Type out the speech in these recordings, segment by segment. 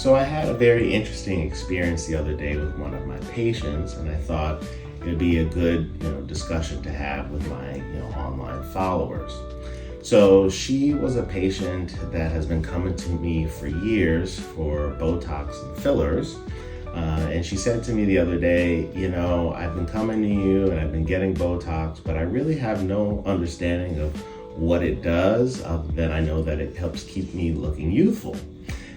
So I had a very interesting experience the other day with one of my patients, and I thought it'd be a good discussion to have with my online followers. So she was a patient that has been coming to me for years for Botox and fillers. And she said to me the other day, I've been coming to you and I've been getting Botox, but I really have no understanding of what it does, other than I know that it helps keep me looking youthful.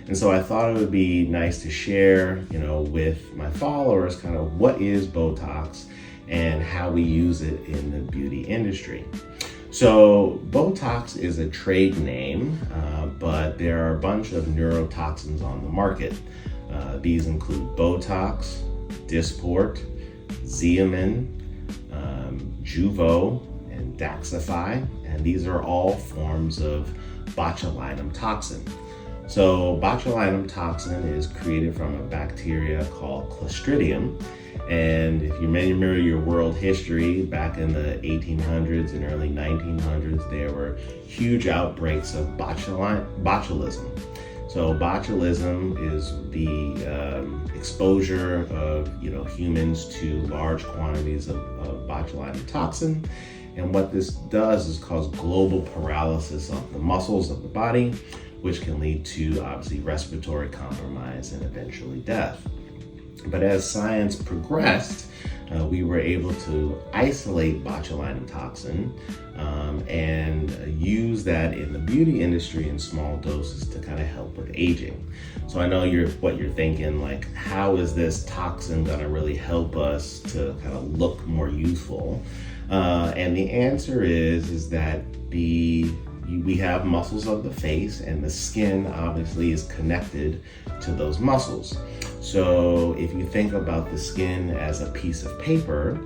And so I thought it would be nice to share, with my followers kind of what is Botox and how we use it in the beauty industry. So Botox is a trade name, but there are a bunch of neurotoxins on the market. These include Botox, Dysport, Xeomin, Juvo, and Daxxify, and these are all forms of botulinum toxin. So botulinum toxin is created from a bacteria called Clostridium. And if you may remember your world history, back in the 1800s and early 1900s, there were huge outbreaks of botulism. So botulism is the exposure of humans to large quantities of botulinum toxin. And what this does is cause global paralysis of the muscles of the body, which can lead to obviously respiratory compromise and eventually death. But as science progressed, we were able to isolate botulinum toxin and use that in the beauty industry in small doses to kind of help with aging. So I know what you're thinking, like, how is this toxin gonna really help us to kind of look more youthful? And the answer is that we have muscles of the face, and the skin obviously is connected to those muscles. So if you think about the skin as a piece of paper,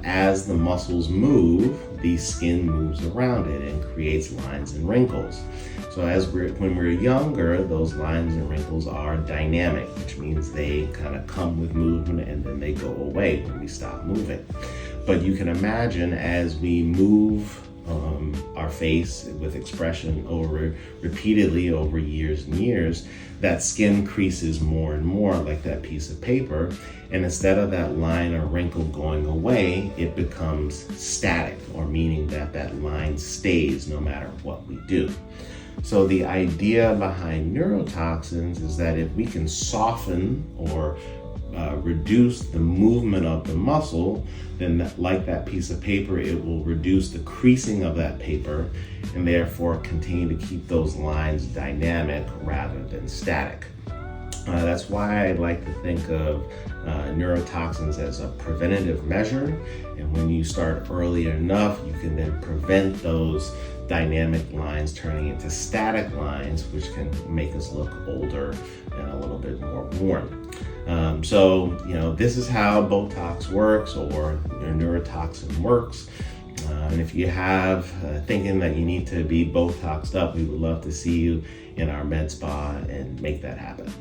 as the muscles move, the skin moves around it and creates lines and wrinkles. So when we're younger, those lines and wrinkles are dynamic, which means they kind of come with movement and then they go away when we stop moving. But you can imagine as we move our face with expression repeatedly over years and years, that skin creases more and more like that piece of paper. And instead of that line or wrinkle going away, it becomes static, or meaning that that line stays no matter what we do. So the idea behind neurotoxins is that if we can soften or reduce the movement of the muscle, then like that piece of paper, it will reduce the creasing of that paper and therefore continue to keep those lines dynamic rather than static. That's why I like to think of neurotoxins as a preventative measure. And when you start early enough, you can then prevent those dynamic lines turning into static lines, which can make us look older and a little bit more worn. So this is how Botox works, or neurotoxin works. And if you have thinking that you need to be Botoxed up, we would love to see you in our med spa and make that happen.